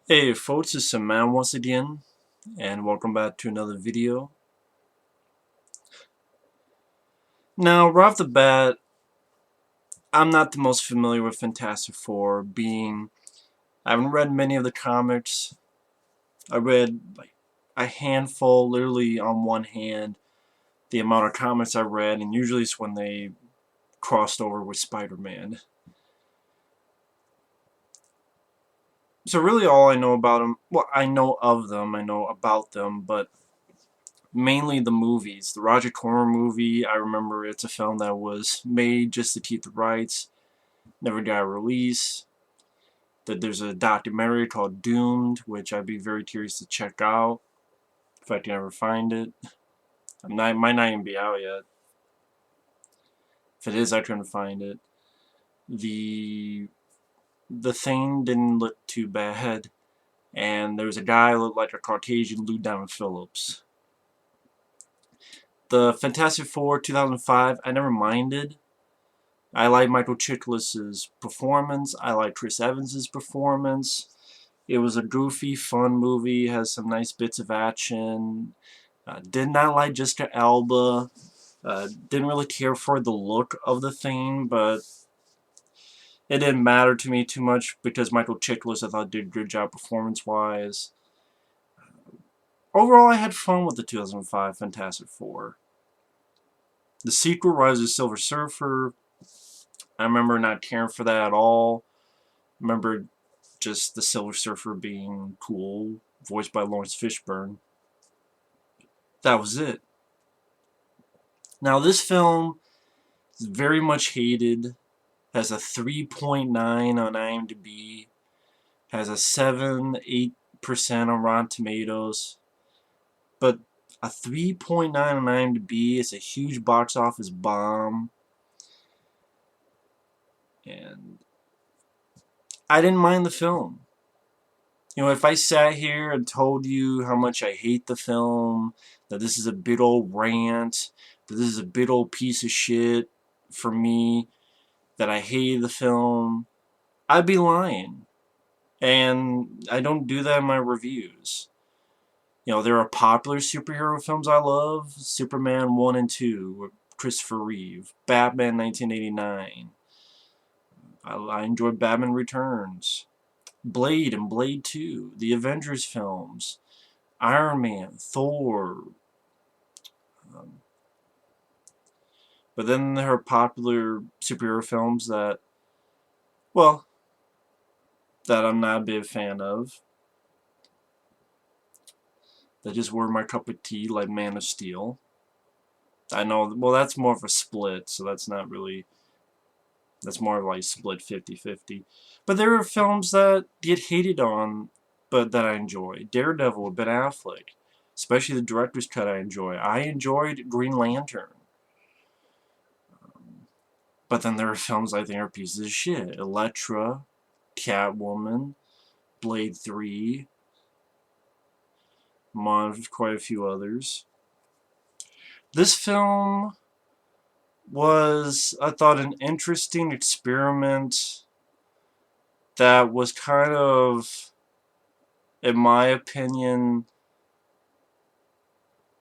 Hey folks, it's Sam once again, and welcome back to another video. Now, right off the bat, I'm not the most familiar with Fantastic Four, I haven't read many of the comics. I read like a handful, literally on one hand, the amount of comics I read, and usually it's when they crossed over with Spider-Man. So really all I know about them, well, I know of them, I know about them, but mainly the movies. The Roger Corman movie, I remember it's a film that was made just to keep the rights, never got released. That there's a documentary called Doomed, which I'd be very curious to check out if I can ever find it. Might not even be out yet. If it is, I couldn't find it. The the Thing didn't look too bad, and there was a guy who looked like a Caucasian Lou Diamond Phillips. The Fantastic Four 2005, I never minded. I like Michael Chiklis's performance. I like Chris Evans's performance. It was a goofy, fun movie. Has some nice bits of action. Did not like Jessica Alba. Didn't really care for the look of the Thing, but it didn't matter to me too much because Michael Chiklis, I thought, did a good job performance-wise. Overall, I had fun with the 2005 Fantastic Four. The sequel, Rise of the Silver Surfer, I remember not caring for that at all. I remember just the Silver Surfer being cool, voiced by Lawrence Fishburne. That was it. Now this film is very much hated, has a 3.9 on IMDb, has a 7-8% on Rotten Tomatoes, but a 3.9 on IMDb is a huge box office bomb, and I didn't mind the film. You know, if I sat here and told you how much I hate the film, that this is a big old rant, that this is a big old piece of shit for me, that I hated the film, I'd be lying. And I don't do that in my reviews. You know, there are popular superhero films I love. Superman 1 and 2 with Christopher Reeve. Batman 1989. I enjoyed Batman Returns. Blade and Blade 2. The Avengers films. Iron Man. Thor. Um, but then there are popular superhero films that, well, that I'm not a big fan of. That just were my cup of tea, like Man of Steel. I know, well, that's more of a split, so that's not really, that's more like split 50-50. But there are films that get hated on, but that I enjoy. Daredevil with Ben Affleck, especially the director's cut I enjoy. I enjoyed Green Lantern. But then there are films I think are pieces of shit. Elektra, Catwoman, Blade 3, quite a few others. This film was, I thought, an interesting experiment that was kind of, in my opinion,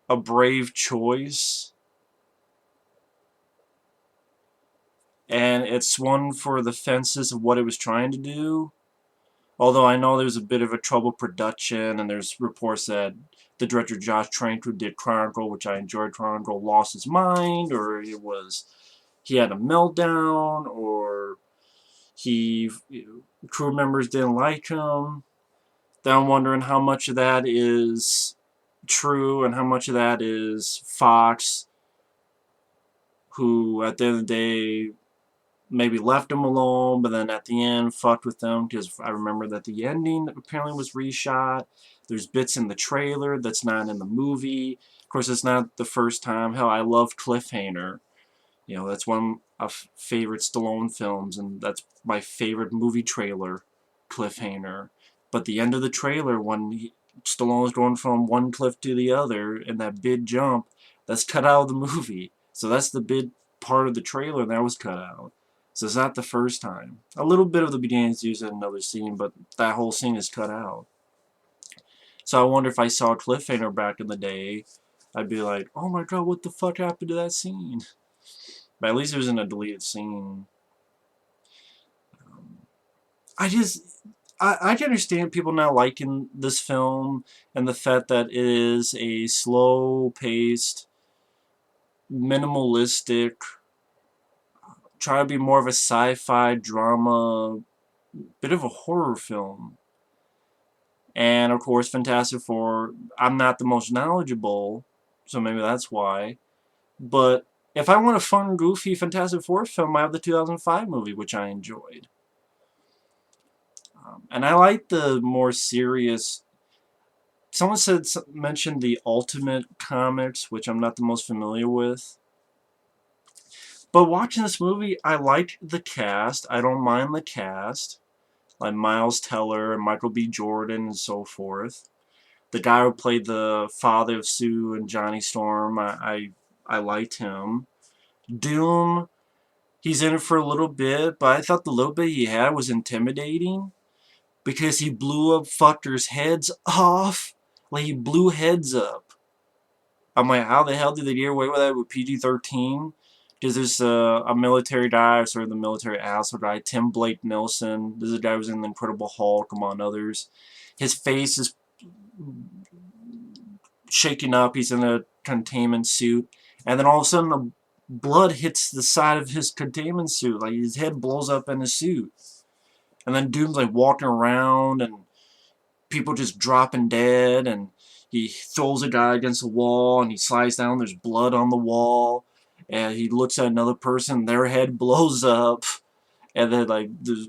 a brave choice. And it swung for the fences of what it was trying to do. Although I know there's a bit of a troubled production, and there's reports that the director Josh Trank, who did Chronicle, which I enjoyed Chronicle, lost his mind, or he had a meltdown, or crew members didn't like him. Then I'm wondering how much of that is true and how much of that is Fox, who at the end of the day maybe left him alone, but then at the end fucked with them, because I remember that the ending apparently was reshot. There's bits in the trailer that's not in the movie. Of course, it's not the first time. Hell, I love Cliffhanger. You know, that's one of favorite Stallone films, and that's my favorite movie trailer, Cliffhanger. But the end of the trailer, when Stallone's going from one cliff to the other, and that big jump, that's cut out of the movie. So that's the big part of the trailer that was cut out. So it's not the first time. A little bit of the beginning is used in another scene, but that whole scene is cut out. So I wonder if I saw a cliffhanger back in the day, I'd be like, oh my god, what the fuck happened to that scene? But at least it was in a deleted scene. I just, I can understand people not liking this film and the fact that it is a slow-paced, minimalistic, try to be more of a sci-fi drama, bit of a horror film. And of course, Fantastic Four, I'm not the most knowledgeable, so maybe that's why. But if I want a fun, goofy Fantastic Four film, I have the 2005 movie, which I enjoyed. And I like the more serious. Someone mentioned the Ultimate Comics, which I'm not the most familiar with. But watching this movie, I liked the cast. I don't mind the cast. Like Miles Teller and Michael B. Jordan and so forth. The guy who played the father of Sue and Johnny Storm, I liked him. Doom, he's in it for a little bit, but I thought the little bit he had was intimidating because he blew up fuckers' heads off. Like, he blew heads up. I'm like, how the hell did they get away with that with PG-13? Because there's a military guy, or sort of the military asshole guy, Tim Blake Nelson. This is a guy who was in The Incredible Hulk, among others. His face is shaking up. He's in a containment suit. And then all of a sudden, the blood hits the side of his containment suit. Like, his head blows up in his suit. And then Doom's like walking around, and people just dropping dead, and he throws a guy against the wall, and he slides down, there's blood on the wall, and he looks at another person, their head blows up, and then, like, there's,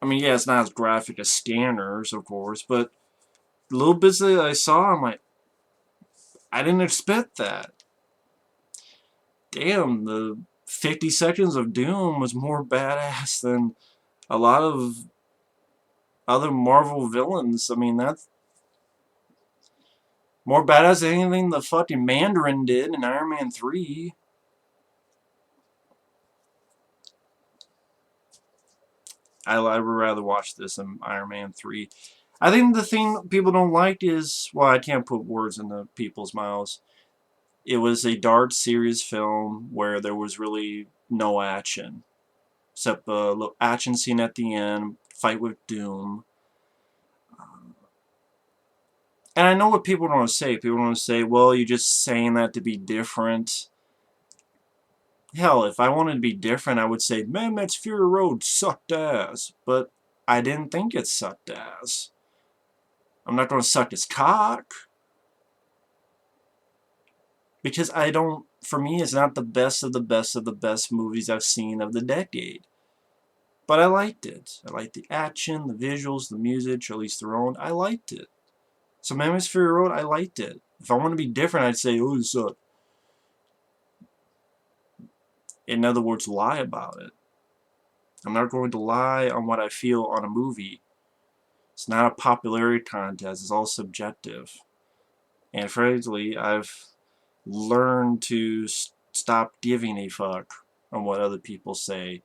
I mean, yeah, it's not as graphic as Scanners, of course, but the little bits that I saw, I'm like, I didn't expect that. Damn, the 50 seconds of Doom was more badass than a lot of other Marvel villains. I mean, that's more badass than anything the fucking Mandarin did in Iron Man 3. I would rather watch this than Iron Man 3. I think the thing people don't like is, well, I can't put words into people's mouths. It was a dark, serious film where there was really no action. Except a little action scene at the end, fight with Doom. And I know what people want to say. People want to say, well, you're just saying that to be different. Hell, if I wanted to be different, I would say, Mad Max Fury Road sucked ass. But I didn't think it sucked ass. I'm not going to suck his cock. Because I don't, for me, it's not the best of the best of the best movies I've seen of the decade. But I liked it. I liked the action, the visuals, the music, Charlize Theron. I liked it. So Mad Max Fury Road, I liked it. If I want to be different, I'd say, oh, it sucked. In other words, lie about it. I'm not going to lie on what I feel on a movie. It's not a popularity contest. It's all subjective. And frankly, I've learned to stop giving a fuck on what other people say.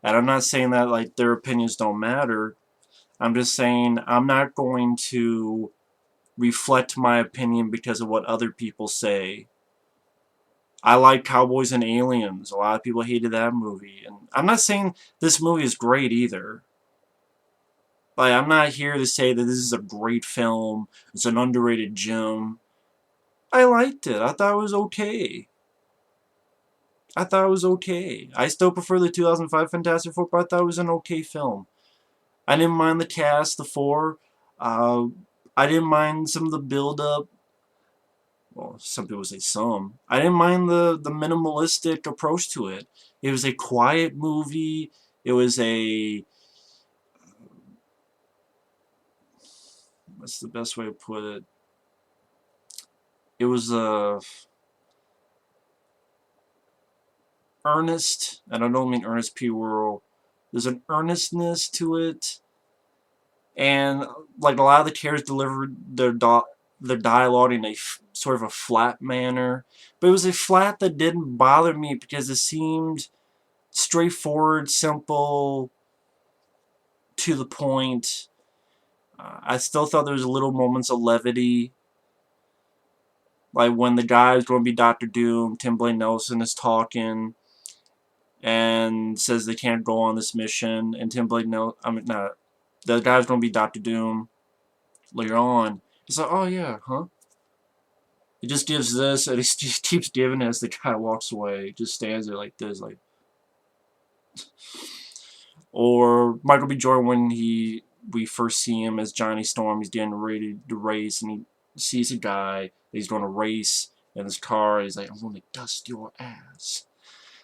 And I'm not saying that like their opinions don't matter. I'm just saying I'm not going to reflect my opinion because of what other people say. I like Cowboys and Aliens. A lot of people hated that movie. And I'm not saying this movie is great either. Like, I'm not here to say that this is a great film. It's an underrated gem. I liked it. I thought it was okay. I thought it was okay. I still prefer the 2005 Fantastic Four, but I thought it was an okay film. I didn't mind the cast, the four. I didn't mind some of the build-up. Well, some people say some. I didn't mind the minimalistic approach to it. It was a quiet movie. It was a... What's the best way to put it? It was a... earnest, and I don't mean Ernest P. Worrell. There's an earnestness to it. And, like, a lot of the characters delivered their dialogue in a sort of a flat manner. But it was a flat that didn't bother me because it seemed straightforward, simple, to the point. I still thought there was little moments of levity, like when the guy who's going to be Doctor Doom, Tim Blake Nelson, is talking and says they can't go on this mission, and Tim Blake Nelson, I mean, no, the guy's going to be Doctor Doom later on. He's like, oh yeah, huh? He just gives this, and he just keeps giving it as the guy walks away. He just stands there like this, like. Or Michael B. Jordan when we first see him as Johnny Storm, he's getting ready to race, and he sees a guy that he's going to race in his car. He's like, I'm going to dust your ass.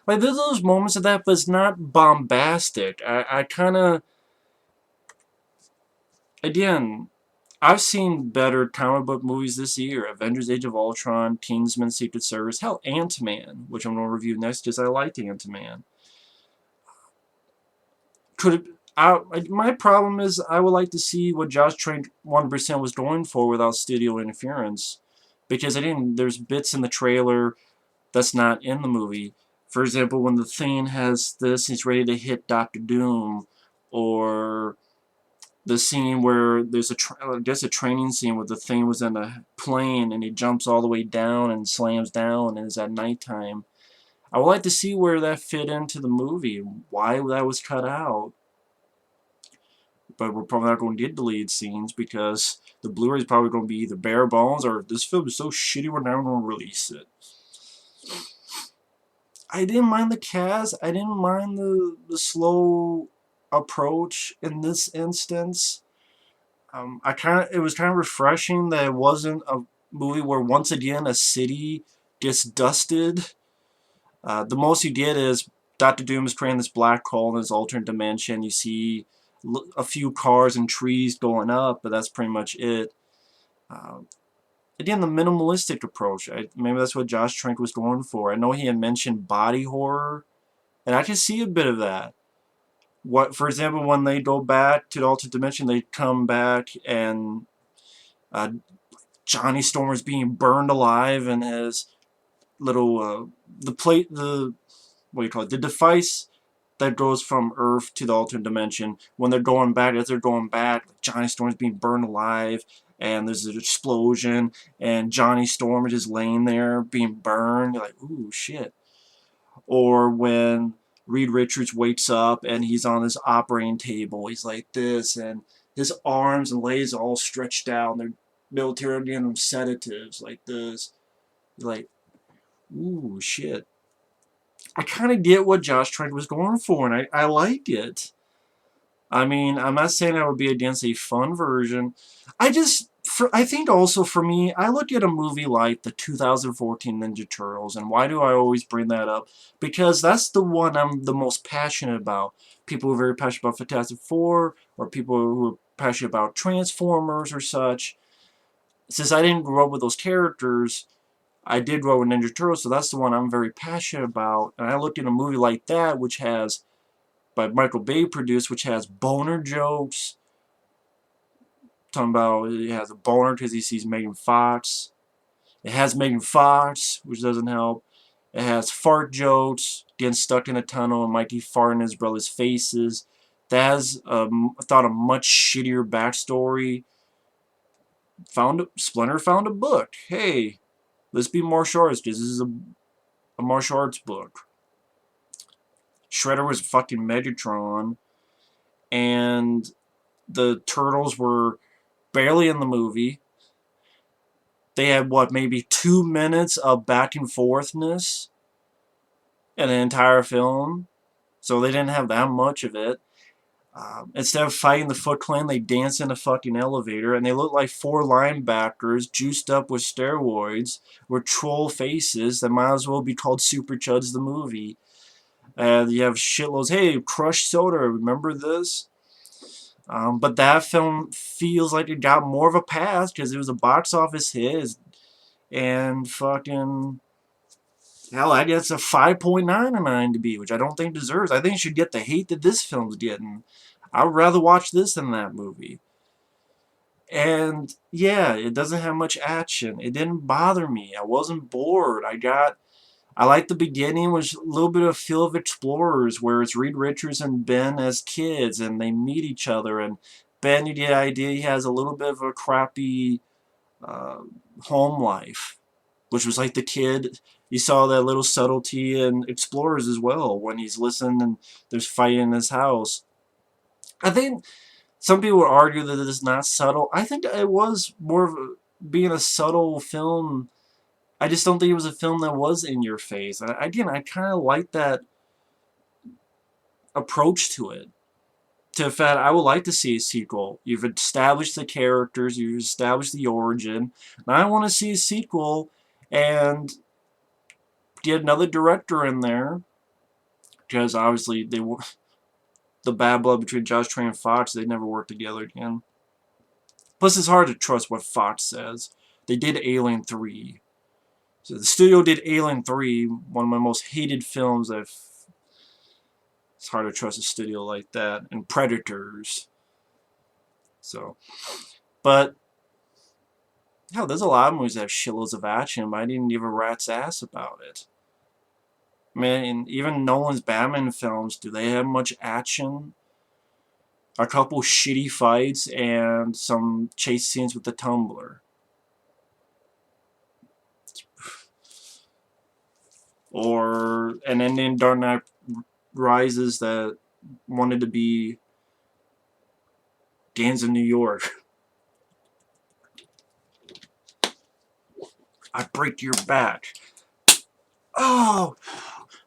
Like, there's those moments of that, but it's not bombastic. I kind of, again, I've seen better comic book movies this year. Avengers Age of Ultron, Kingsman, Secret Service, hell, Ant-Man, which I'm going to review next because I liked Ant-Man. My problem is I would like to see what Josh Trank 100% was going for without studio interference. Because again, there's bits in the trailer that's not in the movie. For example, when the Thing has this, he's ready to hit Doctor Doom. Or the scene where there's I guess a training scene where the Thing was in a plane and he jumps all the way down and slams down and it's at nighttime. I would like to see where that fit into the movie, why that was cut out. But we're probably not going to get deleted scenes because the Blu-ray is probably going to be either bare bones or this film is so shitty we're never going to release it. I didn't mind the cast. I didn't mind the slow approach in this instance. It was kind of refreshing that it wasn't a movie where once again a city gets dusted. The most you get is Doctor Doom is creating this black hole in this alternate dimension. You see a few cars and trees going up, but that's pretty much it. Again, the minimalistic approach. Maybe that's what Josh Trank was going for. I know he had mentioned body horror, and I can see a bit of that. For example, when they go back to the alternate dimension, they come back and Johnny Storm is being burned alive, and his little what do you call it? The device that goes from Earth to the alternate dimension. When they're going back, as they're going back, Johnny Storm's being burned alive, and there's an explosion, and Johnny Storm is just laying there being burned. You're like, ooh, shit. Or when Reed Richards wakes up and he's on this operating table, he's like this, and his arms and legs are all stretched out, and they're military giving him sedatives like this. You're like, ooh, shit. I kind of get what Josh Trank was going for, and I like it. I mean, I'm not saying I would be against a fun version. I think also for me, I look at a movie like the 2014 Ninja Turtles, and why do I always bring that up? Because that's the one I'm the most passionate about. People who are very passionate about Fantastic Four, or people who are passionate about Transformers or such. Since I didn't grow up with those characters, I did grow with Ninja Turtles, so that's the one I'm very passionate about. And I look at a movie like that, which has, by Michael Bay produced, which has boner jokes. Talking about it has a boner because he sees Megan Fox. It has Megan Fox, which doesn't help. It has fart jokes, getting stuck in a tunnel and Mikey farting in his brother's faces. That has, I thought, a much shittier backstory. Splinter found a book. Hey, let's be martial artists, because this is a martial arts book. Shredder was fucking Megatron, and the Turtles were barely in the movie. They had, what, maybe 2 minutes of back and forthness in the entire film, so they didn't have that much of it. Instead of fighting the Foot Clan, they dance in a fucking elevator, and they look like 4 linebackers juiced up with steroids with troll faces that might as well be called Super Chuds the movie. You have shitloads. Hey, Crush Soda, remember this? But that film feels like it got more of a pass because it was a box office hit, and fucking hell, I guess a 5.9 on IMDb, which I don't think deserves. I think it should get the hate that this film's getting. I would rather watch this than that movie. And yeah, it doesn't have much action. It didn't bother me. I wasn't bored. I like the beginning, which a little bit of Field of Explorers, where it's Reed Richards and Ben as kids, and they meet each other, and Ben, you get the idea he has a little bit of a crappy uh, home life, which was like the kid. You saw that little subtlety in Explorers as well when he's listening and there's fighting in his house. I think some people would argue that it is not subtle. I think it was more of being a subtle film. I just don't think it was a film that was in your face. Again, I kind of like that approach to it. To the fact, I would like to see a sequel. You've established the characters, you've established the origin. Now I want to see a sequel and get another director in there, because obviously they were the bad blood between Josh Trank and Fox. They never worked together again. Plus, it's hard to trust what Fox says. They did Alien 3. So the studio did Alien 3, one of my most hated films. It's hard to trust a studio like that. And Predators. So, but hell, there's a lot of movies that have shitloads of action, but I didn't give a rat's ass about it. I mean, even Nolan's Batman films, do they have much action? A couple shitty fights and some chase scenes with the tumbler. Or an ending Dark Knight Rises that wanted to be Gangs of New York. I break your back. Oh!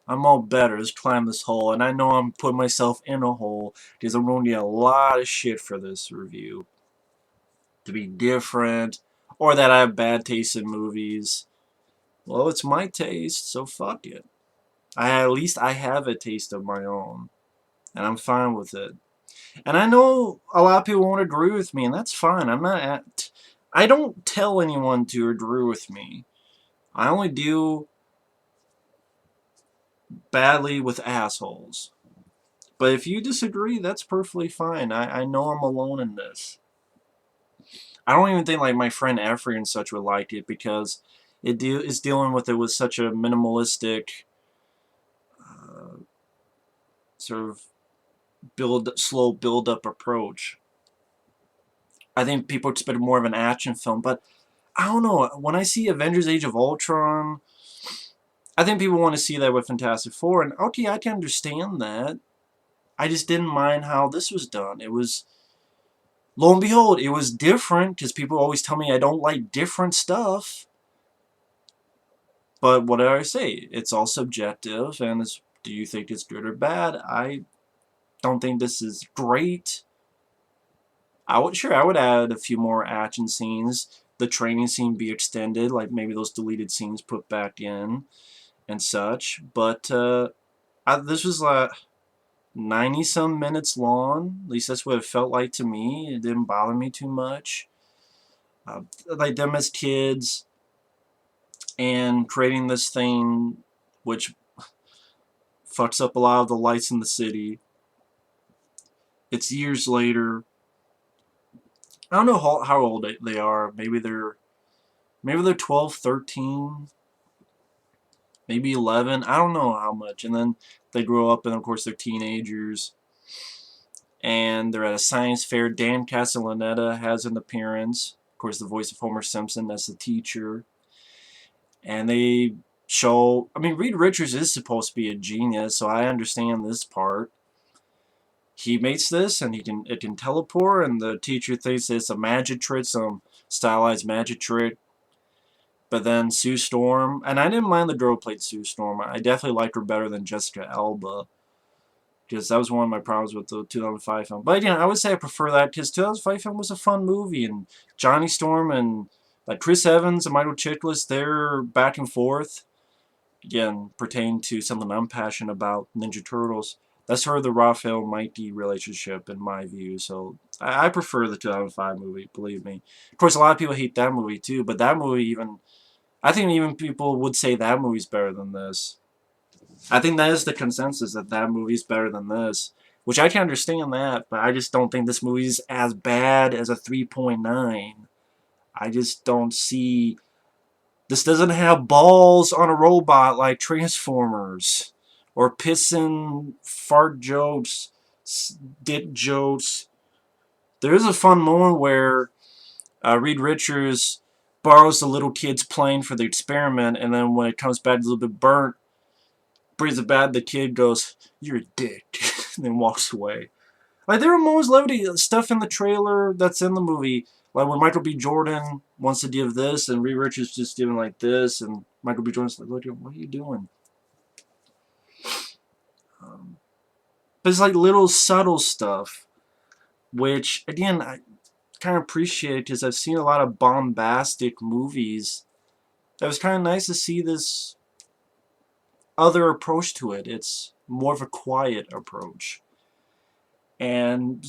I'm all better. Let's climb this hole. And I know I'm putting myself in a hole because I'm going to get a lot of shit for this review. To be different. Or that I have bad taste in movies. Well, it's my taste, so fuck it. At least I have a taste of my own. And I'm fine with it. And I know a lot of people won't agree with me, and that's fine. I don't tell anyone to agree with me. I only deal badly with assholes. But if you disagree, that's perfectly fine. I know I'm alone in this. I don't even think like my friend Effrey and such would like it, because it's dealing with it with such a minimalistic sort of slow build-up approach. I think people expect more of an action film, but I don't know. When I see Avengers Age of Ultron, I think people want to see that with Fantastic Four, and okay, I can understand that. I just didn't mind how this was done. It was, lo and behold, it was different, because people always tell me I don't like different stuff. But what do I say? It's all subjective, and do you think it's good or bad? I don't think this is great. I would add a few more action scenes. The training scene be extended, like maybe those deleted scenes put back in and such. But this was like 90-some minutes long. At least that's what it felt like to me. It didn't bother me too much. Like them as kids and creating this thing which fucks up a lot of the lights in the city. It's years later. I don't know how old they are. Maybe they're 12, 13, maybe 11. I don't know how much. And then they grow up, and of course they're teenagers. And they're at a science fair. Dan Castellaneta has an appearance. Of course, the voice of Homer Simpson as the teacher. And they show... I mean, Reed Richards is supposed to be a genius, so I understand this part. He makes this, and it can teleport, and the teacher thinks it's a magic trick, some stylized magic trick. But then Sue Storm, and I didn't mind the girl who played Sue Storm. I definitely liked her better than Jessica Alba, because that was one of my problems with the 2005 film. But again, I would say I prefer that, because 2005 film was a fun movie, and Johnny Storm and like Chris Evans and Michael Chiklis, they're back and forth. Again, pertain to something I'm passionate about, Ninja Turtles. That's sort of the Raphael Mikey relationship in my view. So I prefer the 2005 movie, believe me. Of course, a lot of people hate that movie too, but that movie even... I think even people would say that movie's better than this. I think that is the consensus, that that movie's better than this. Which I can understand that, but I just don't think this movie's as bad as a 3.9. I just don't see... This doesn't have balls on a robot like Transformers. Or pissing fart jokes, dick jokes, There is a fun moment where Reed Richards borrows the little kid's plane for the experiment, and then when it comes back a little bit burnt, brings it back, the kid goes, "You're a dick," and then walks away. Like, there are moments, levity, stuff in the trailer that's in the movie. Like when Michael B. Jordan wants to give this, and Reed Richards just giving like this, and Michael B. Jordan's like, "Look, what are you doing?" But it's like little subtle stuff, which, again, I kind of appreciate because I've seen a lot of bombastic movies. It was kind of nice to see this other approach to it. It's more of a quiet approach. And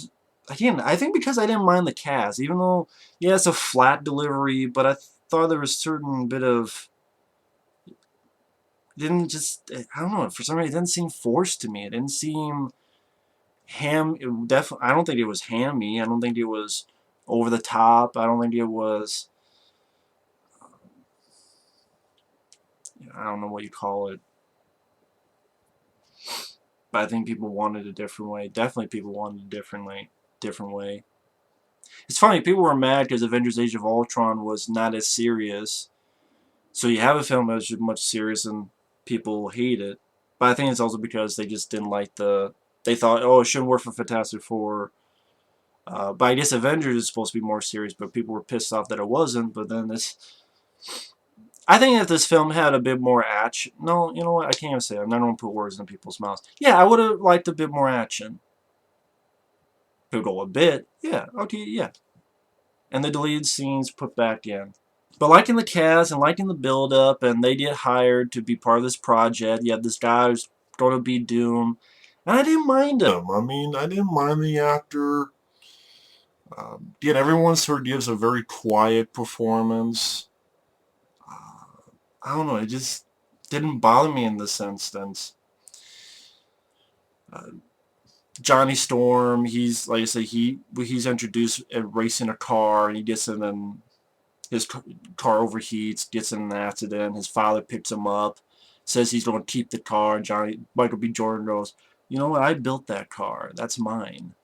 again, I think because I didn't mind the cast, even though, yeah, it's a flat delivery, but I thought there was a certain bit of, didn't just, I don't know, for some reason it didn't seem forced to me. It didn't seem I don't think it was hammy. I don't think it was over the top. I don't think it was, I don't know what you call it. But I think people wanted a different way. Definitely people wanted a different way. It's funny, people were mad because Avengers Age of Ultron was not as serious. So you have a film that's much serious and people hate it. But I think it's also because they just didn't like they thought, oh, it shouldn't work for Fantastic Four. But I guess Avengers is supposed to be more serious, but people were pissed off that it wasn't. But then I think if this film had a bit more action, no, you know what? I can't even say it. I'm not going to put words in people's mouths. Yeah, I would have liked a bit more action. Could go a bit, yeah, okay, yeah. And the deleted scenes put back in. But liking the cast and liking the build-up, and they get hired to be part of this project. You have this guy who's going to be Doom, and I didn't mind him. I mean, I didn't mind the actor. Yet everyone sort of gives a very quiet performance. I don't know, it just didn't bother me in this instance. Uh, Johnny Storm, he's, like I say, he's introduced racing a car, and he gets in and his car overheats, gets in an accident. His father picks him up, says he's going to keep the car. Michael B. Jordan goes, "You know what? I built that car. That's mine."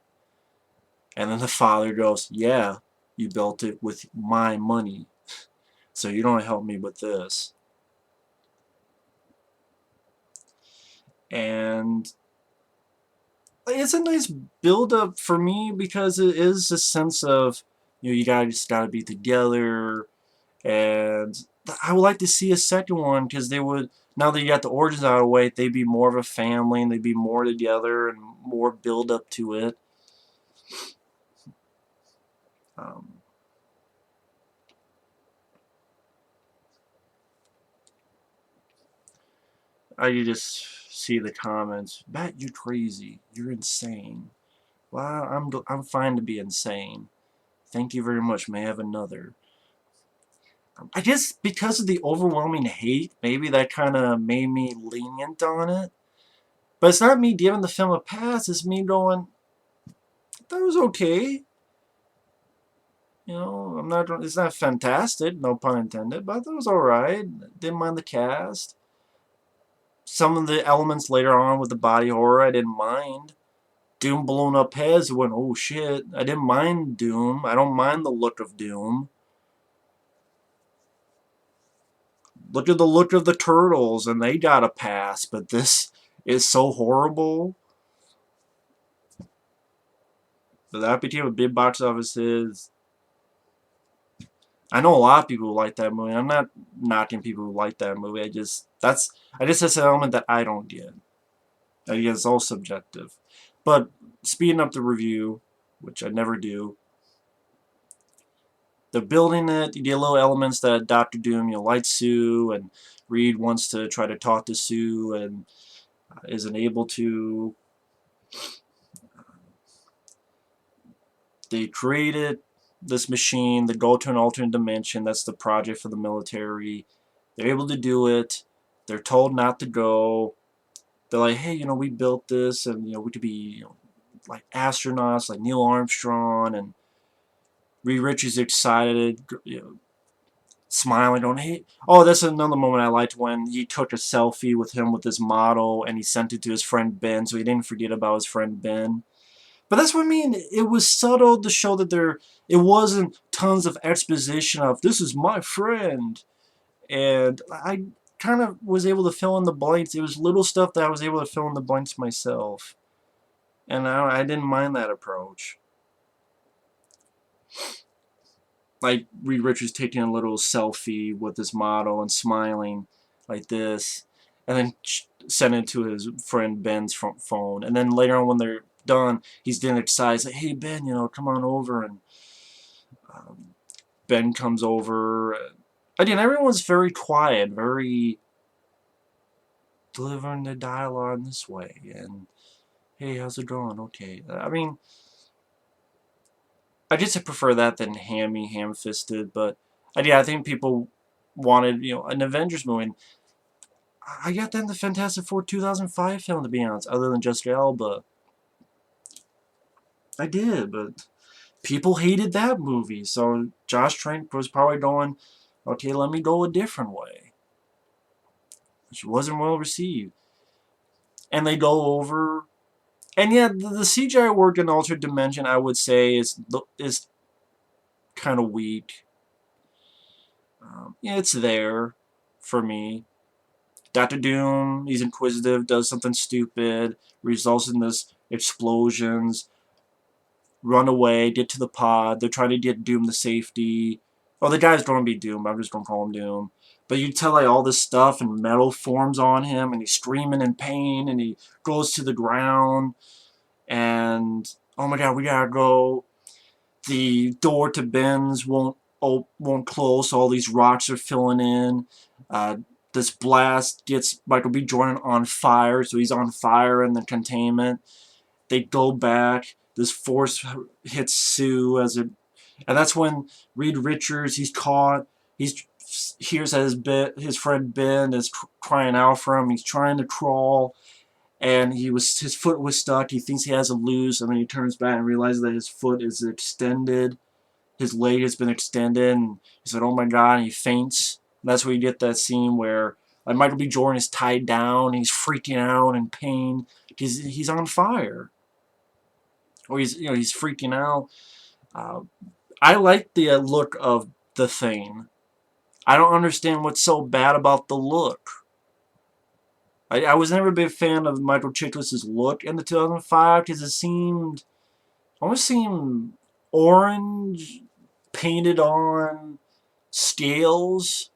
And then the father goes, "Yeah, you built it with my money, so you don't help me with this." And it's a nice build-up for me because it is a sense of, you guys gotta be together. And I would like to see a second one because they would, now that you got the origins out of the way, they'd be more of a family and they'd be more together and more build up to it. Um, I just see the comments. "Bat, you're crazy. You're insane." Well, I'm fine to be insane. Thank you very much. May I have another? I guess because of the overwhelming hate, maybe that kind of made me lenient on it. But it's not me giving the film a pass. It's me going, that was okay. I'm not. It's not fantastic, no pun intended, but it was all right. Didn't mind the cast. Some of the elements later on with the body horror, I didn't mind. Doom blown up heads, went, oh shit. I didn't mind Doom. I don't mind the look of Doom. Look at the look of the Turtles, and they got a pass, but this is so horrible. But that became a big box office hit. I know a lot of people who like that movie. I'm not knocking people who like that movie. That's an element that I don't get. I guess it's all subjective. But speeding up the review, which I never do, they're building it. You get little elements that Doctor Doom, likes Sue, and Reed wants to try to talk to Sue and isn't able to. They created this machine that go to an alternate dimension. That's the project for the military. They're able to do it. They're told not to go. They're like, hey, we built this, and we could be, like astronauts, like Neil Armstrong, and Reed Richards excited, smiling, going, hey. Oh, that's another moment I liked when he took a selfie with him with his model, and he sent it to his friend Ben, so he didn't forget about his friend Ben. But that's what I mean. It was subtle to show that it wasn't tons of exposition of, this is my friend. And I kind of was able to fill in the blanks. It was little stuff that I was able to fill in the blanks myself. And I didn't mind that approach. Like Reed Richards taking a little selfie with this model and smiling like this, and then sending it to his friend Ben's phone. And then later on, when they're done, he's getting excited. He's like, "Hey Ben, come on over." And um, Ben comes over. Again, everyone's very quiet, very delivering the dialogue this way. And hey, how's it going? Okay. I mean, I just prefer that than ham-fisted, but I think people wanted, an Avengers movie. And I got that in the Fantastic Four 2005 film, to be honest, other than Jessica Alba. I did, but people hated that movie, so Josh Trank was probably going, okay, let me go a different way. Which wasn't well received. And they go over, and yeah, the CGI work in Altered Dimension, I would say, is kind of weak. Yeah, it's there for me. Dr. Doom, he's inquisitive, does something stupid, results in this explosions, run away, get to the pod, they're trying to get Doom to safety. Oh, the guy's going to be Doom, I'm just going to call him Doom. But you tell, like, all this stuff, and metal forms on him, and he's screaming in pain, and he goes to the ground, and, oh my god, we gotta go. The door to Ben's won't close, so all these rocks are filling in. This blast gets Michael B. Jordan on fire, so he's on fire in the containment. They go back. This force hits Sue and that's when Reed Richards, he's caught. He hears that his friend Ben is crying out for him. He's trying to crawl, and his foot was stuck. He thinks he has a loose, and then he turns back and realizes that his foot is extended. His leg has been extended, and he said, "Oh my god!" And he faints. And that's where you get that scene where Michael B. Jordan is tied down. He's freaking out in pain. He's on fire, or he's freaking out. Uh, I like the look of the Thing. I don't understand what's so bad about the look. I was never a big fan of Michael Chiklis' look in the 2005 because it almost seemed orange, painted on scales,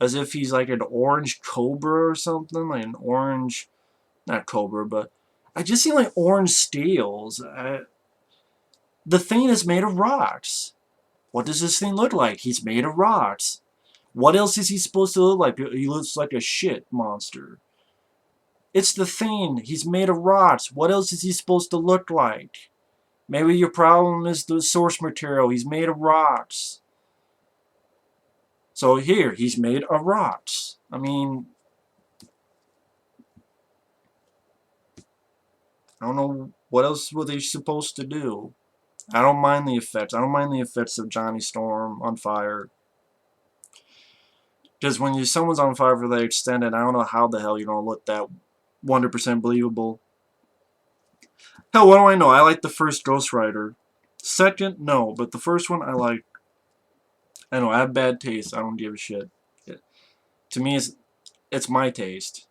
as if he's like an orange cobra or something, like an orange, not cobra, but I just see like orange scales. The Thing is made of rocks. What does this thing look like? He's made of rocks. What else is he supposed to look like? He looks like a shit monster. It's the Thing. He's made of rocks. What else is he supposed to look like? Maybe your problem is the source material. He's made of rocks. So here, he's made of rocks. I mean, I don't know what else were they supposed to do. I don't mind the effects. I don't mind the effects of Johnny Storm on fire. Because when someone's on fire for that extended, I don't know how the hell you don't look that 100% believable. Hell, what do I know? I like the first Ghost Rider. Second, no, but the first one I like. I know, I have bad taste. I don't give a shit. To me, it's my taste.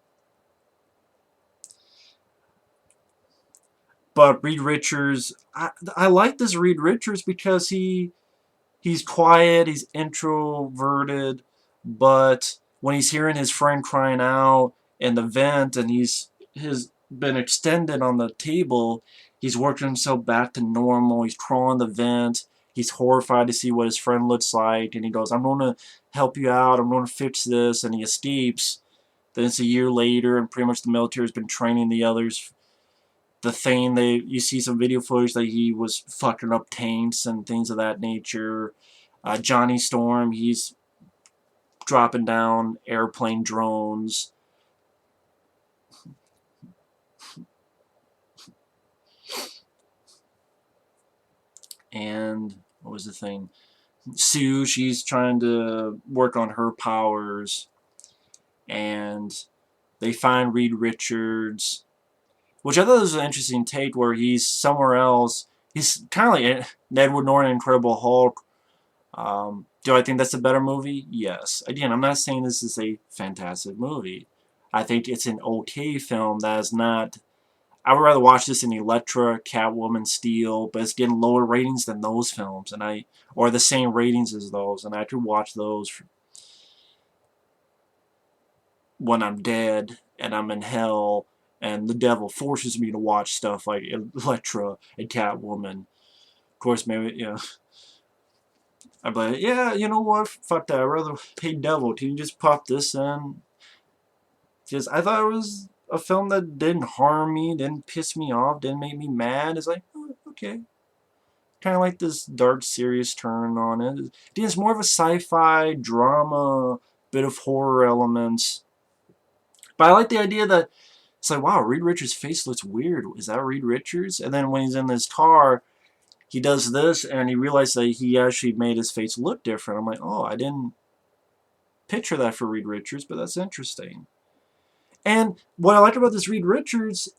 But Reed Richards, I like this Reed Richards because he's quiet, he's introverted, but when he's hearing his friend crying out in the vent and he's been extended on the table, he's working himself back to normal, he's crawling the vent, he's horrified to see what his friend looks like, and he goes, "I'm going to help you out, I'm going to fix this," and he escapes. Then it's a year later, and pretty much the military has been training the others. The Thing, you see some video footage that he was fucking up tanks and things of that nature. Johnny Storm, he's dropping down airplane drones. And what was the thing? Sue, she's trying to work on her powers. And they find Reed Richards. which I thought was an interesting take where he's somewhere else. He's kind of like Edward Norton in Incredible Hulk. Do I think that's a better movie? Yes. Again, I'm not saying this is a fantastic movie. I think it's an okay film that is not... I would rather watch this in Elektra, Catwoman, Steel, but it's getting lower ratings than those films, or the same ratings as those, and I could watch those when I'm dead and I'm in hell, and the devil forces me to watch stuff like Elektra and Catwoman. Of course, maybe, I'd be like, yeah, you know what, fuck that, I'd rather pay devil, can you just pop this in? Because I thought it was a film that didn't harm me, didn't piss me off, didn't make me mad. It's like, oh, okay. Kind of like this dark, serious turn on it. It's more of a sci-fi, drama, bit of horror elements. But I like the idea that it's like, wow, Reed Richards' face looks weird. Is that Reed Richards? And then when he's in this car, he does this, and he realizes that he actually made his face look different. I'm like, oh, I didn't picture that for Reed Richards, but that's interesting. And what I like about this Reed Richards,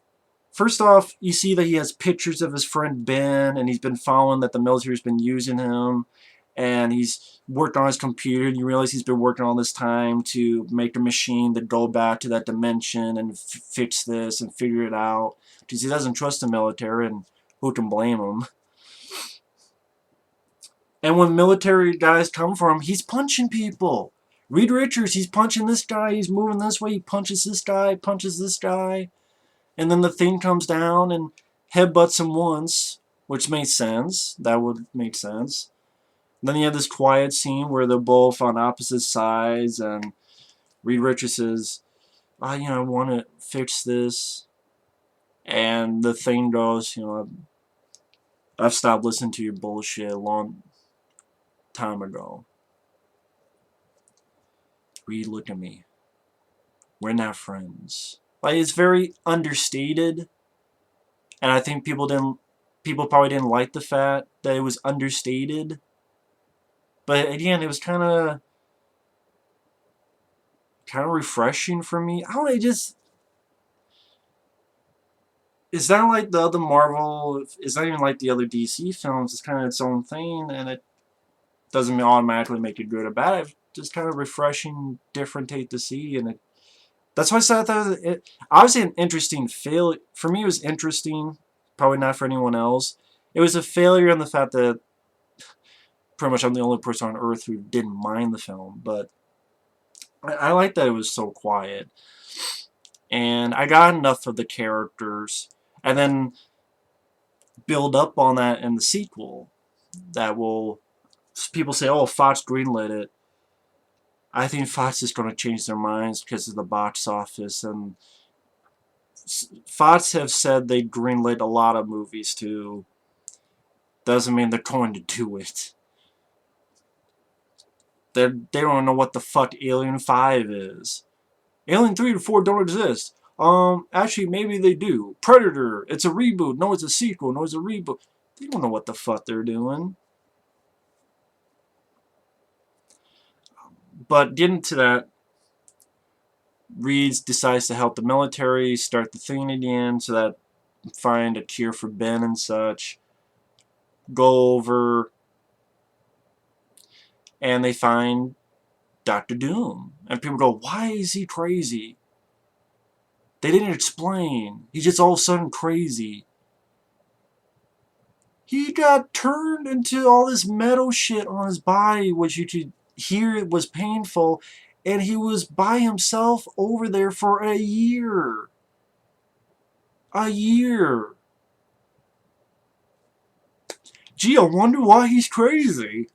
first off, you see that he has pictures of his friend Ben, and he's been following that the military's been using him, and he's worked on his computer, and you realize he's been working all this time to make a machine that go back to that dimension and fix this and figure it out, because he doesn't trust the military, and who can blame him? And when military guys come for him, he's punching people. Reed Richards, he's punching this guy, he's moving this way, he punches this guy, and then the thing comes down and headbutts him once, which makes sense. That would make sense. Then you have this quiet scene where they're both on opposite sides, and Reed Richards says, oh, I want to fix this. And the thing goes, I've stopped listening to your bullshit a long time ago. Reed, look at me. We're not friends. Like, it's very understated, and I think people probably didn't like the fact that it was understated. But again, it was kind of refreshing for me. I don't know, it's not like the other Marvel, it's not even like the other DC films, it's kind of its own thing, and it doesn't automatically make it good or bad. It's just kind of refreshing, different take to see, and that's why I thought it obviously an interesting failure. For me, it was interesting, probably not for anyone else. It was a failure in the fact that pretty much I'm the only person on Earth who didn't mind the film, but I like that it was so quiet. And I got enough of the characters, and then build up on that in the sequel. That will... People say, oh, Fox greenlit it. I think Fox is going to change their minds because of the box office, and Fox have said they greenlit a lot of movies too. Doesn't mean they're going to do it. They don't know what the fuck Alien 5 is. Alien 3 and 4 don't exist. Actually, maybe they do. Predator, it's a reboot. No, it's a sequel. No, it's a reboot. They don't know what the fuck they're doing. But getting to that, Reed decides to help the military start the thing again, so that find a cure for Ben and such. Go over, and they find Dr. Doom. And people go, why is he crazy? They didn't explain. He's just all of a sudden crazy. He got turned into all this metal shit on his body, which you could hear it was painful, and he was by himself over there for a year. A year. Gee, I wonder why he's crazy.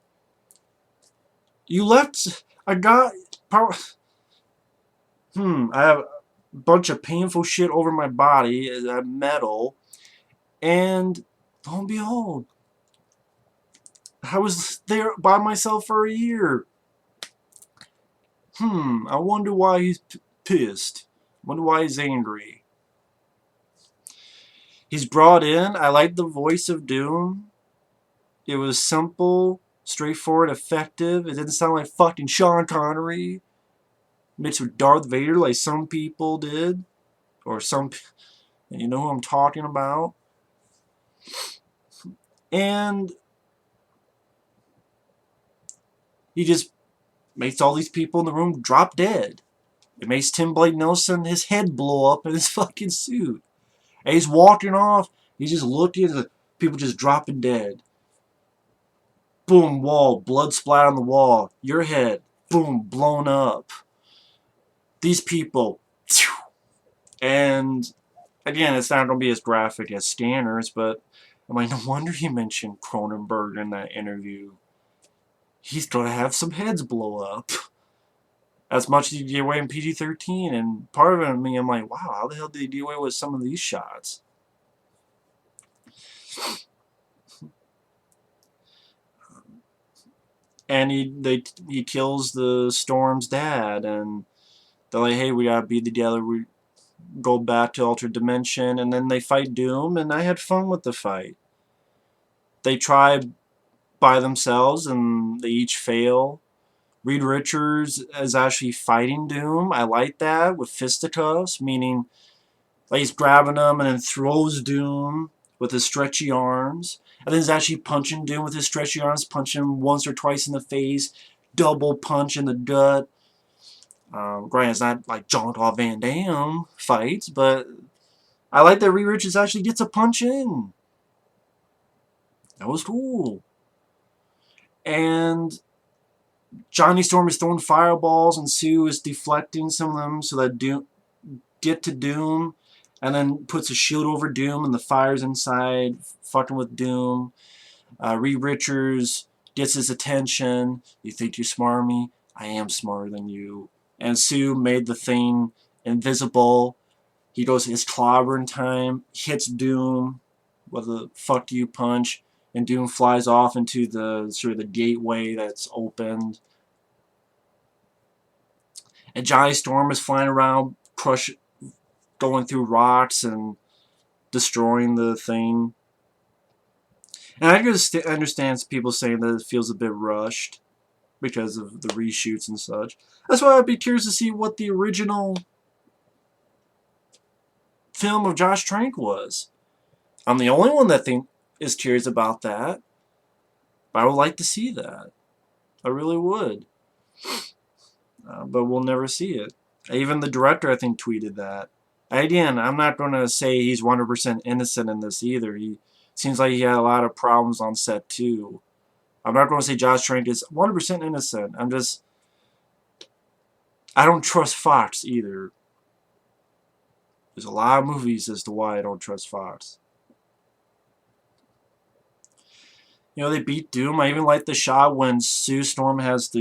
You left a guy... I have a bunch of painful shit over my body, metal, and lo and behold, I was there by myself for a year. I wonder why he's pissed. I wonder why he's angry. He's brought in. I like the voice of Doom. It was simple, straightforward, effective. It didn't sound like fucking Sean Connery mixed with Darth Vader like some people did. Or some... And you know who I'm talking about. And he just makes all these people in the room drop dead. It makes Tim Blake Nelson, his head blow up in his fucking suit. And he's walking off. He's just looking at the people just dropping dead. Boom, wall, blood splat on the wall. Your head, boom, blown up. These people. And again, it's not going to be as graphic as Scanners, but I'm like, no wonder he mentioned Cronenberg in that interview. He's going to have some heads blow up. As much as he did away in PG-13, and part of it in me, I'm like, wow, how the hell did he do away with some of these shots? And he kills the Storm's dad, and they're like, hey, we gotta be together. We go back to Altered Dimension, and then they fight Doom, and I had fun with the fight. They try by themselves, and they each fail. Reed Richards is actually fighting Doom. I like that, with fisticuffs, meaning like he's grabbing him and then throws Doom with his stretchy arms. And then he's actually punching Doom with his stretchy arms, punching him once or twice in the face, double punch in the gut. Granted, it's not like Jean-Claude Van Damme fights, but I like that Reed Richards actually gets a punch in. That was cool. And Johnny Storm is throwing fireballs, and Sue is deflecting some of them so that Doom get to Doom, and then puts a shield over Doom, and the fire's inside, fucking with Doom. Reed Richards gets his attention. You think you're smarter than me? I am smarter than you. And Sue made the thing invisible. He goes his clobbering time, hits Doom with a fuck you punch, and Doom flies off into the sort of the gateway that's opened. And Johnny Storm is flying around, going through rocks and destroying the thing. And I just understand people saying that it feels a bit rushed because of the reshoots and such. That's why I'd be curious to see what the original film of Josh Trank was. I'm the only one that is curious about that. But I would like to see that. I really would. But we'll never see it. Even the director, I think, tweeted that. Again, I'm not going to say he's 100% innocent in this either. He seems like he had a lot of problems on set, too. I'm not going to say Josh Trank is 100% innocent. I don't trust Fox either. There's a lot of movies as to why I don't trust Fox. You know, they beat Doom. I even like the shot when Sue Storm has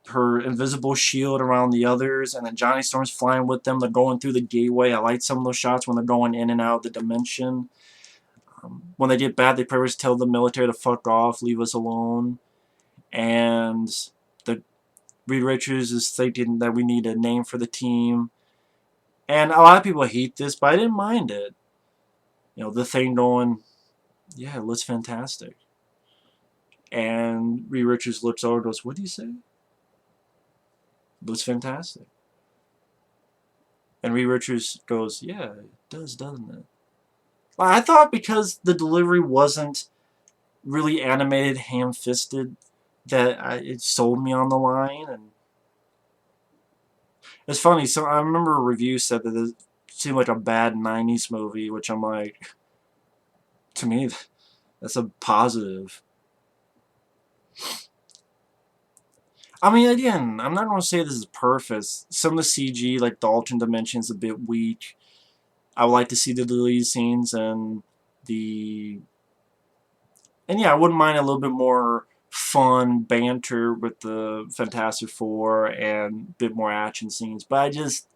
her invisible shield around the others, and then Johnny Storm's flying with them. They're going through the gateway. I like some of those shots when they're going in and out of the dimension. When they get bad, they pretty much tell the military to fuck off, leave us alone. And Reed Richards is thinking that we need a name for the team. And a lot of people hate this, but I didn't mind it. You know, the thing going, yeah, it looks fantastic. And Reed Richards looks over and goes, what do you say? It looks fantastic. And Reed Richards goes, yeah, it does, doesn't it? Well, I thought because the delivery wasn't really animated, ham-fisted, that it sold me on the line. And it's funny, so I remember a review said that it seemed like a bad 90s movie, which I'm like, to me, that's a positive. I mean, again, I'm not going to say this is perfect. Some of the CG, like the alternate dimensions, a bit weak. I would like to see the deleted scenes and yeah, I wouldn't mind a little bit more fun banter with the Fantastic Four and a bit more action scenes. But I just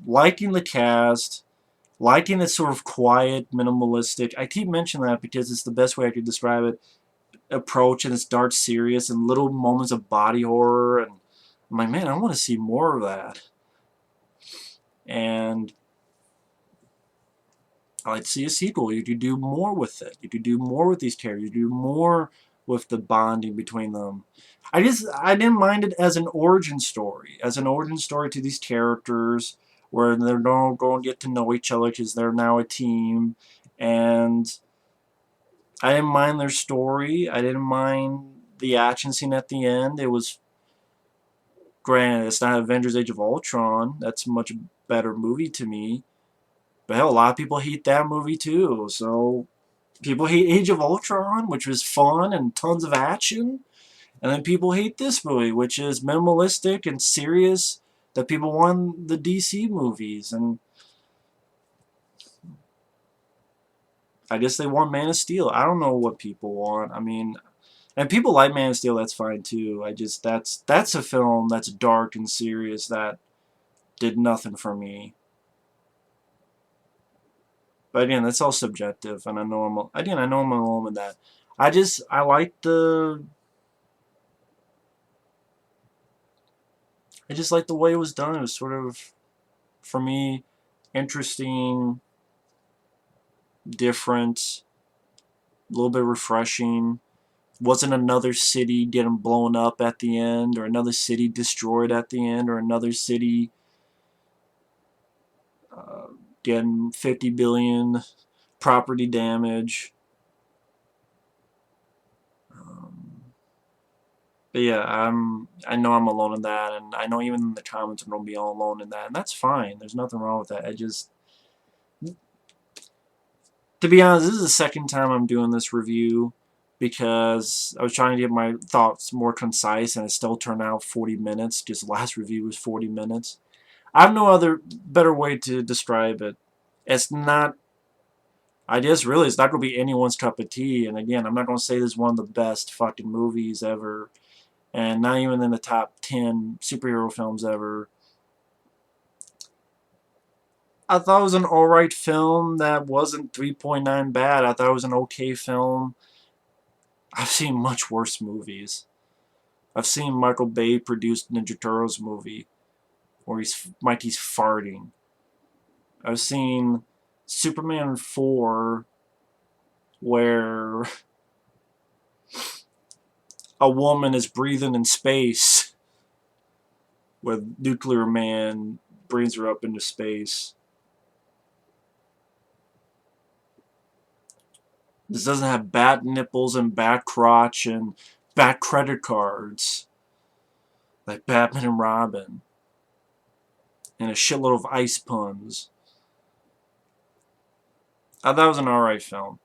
liking the cast, liking its sort of quiet, minimalistic. I keep mentioning that because it's the best way I could describe it. Approach, and it's dark, serious, and little moments of body horror. And I'm like, man, I want to see more of that. And I like to see a sequel. You could do more with it. You could do more with these characters. You could do more with the bonding between them. I didn't mind it as an origin story. As an origin story to these characters. where they're all going to get to know each other because they're now a team. And I didn't mind their story. I didn't mind the action scene at the end. It was, granted, it's not Avengers Age of Ultron. That's a much better movie to me. But hell, a lot of people hate that movie too. So people hate Age of Ultron, which was fun and tons of action. And then people hate this movie, which is minimalistic and serious, that people want the DC movies. And I guess they want Man of Steel. I don't know what people want. I mean, and people like Man of Steel, that's fine too. I just, that's a film that's dark and serious that did nothing for me. But again, that's all subjective, and I know I'm alone with that. I like I just like the way it was done. It was sort of, for me, interesting, different, a little bit refreshing. Wasn't another city getting blown up at the end, or another city destroyed at the end, or another city uh, getting 50 billion property damage. Um, but yeah, I know I'm alone in that, and I know even in the comments I'm gonna be all alone in that, and that's fine. There's nothing wrong with that. I just, to be honest, this is the second time I'm doing this review because I was trying to get my thoughts more concise, and it still turned out 40 minutes. Just the last review was 40 minutes. I have no other better way to describe it. It's not, I guess really, it's not going to be anyone's cup of tea. And again, I'm not going to say this is one of the best fucking movies ever, and not even in the top 10 superhero films ever. I thought it was an alright film that wasn't 3.9 bad. I thought it was an okay film. I've seen much worse movies. I've seen Michael Bay produce Ninja Turtles movie where Mikey's farting. I've seen Superman 4 where a woman is breathing in space where Nuclear Man brings her up into space. This doesn't have bat nipples and bat crotch and bat credit cards like Batman and Robin, and a shitload of ice puns. I thought it was an alright film.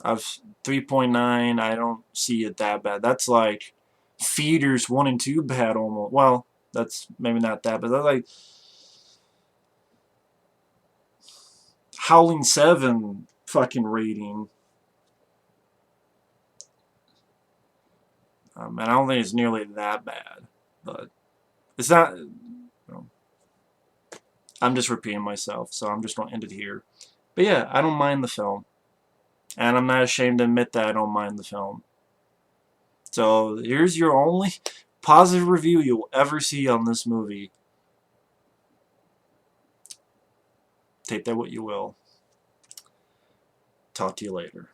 I've 3.9, I don't see it that bad. That's like Feeders 1 and 2 bad almost. Well, that's maybe not that, but that's like Howling 7 fucking rating. And I don't think it's nearly that bad, but it's not. I'm just repeating myself, so I'm just going to end it here. But yeah, I don't mind the film. And I'm not ashamed to admit that I don't mind the film. So here's your only positive review you'll ever see on this movie. Take that what you will. Talk to you later.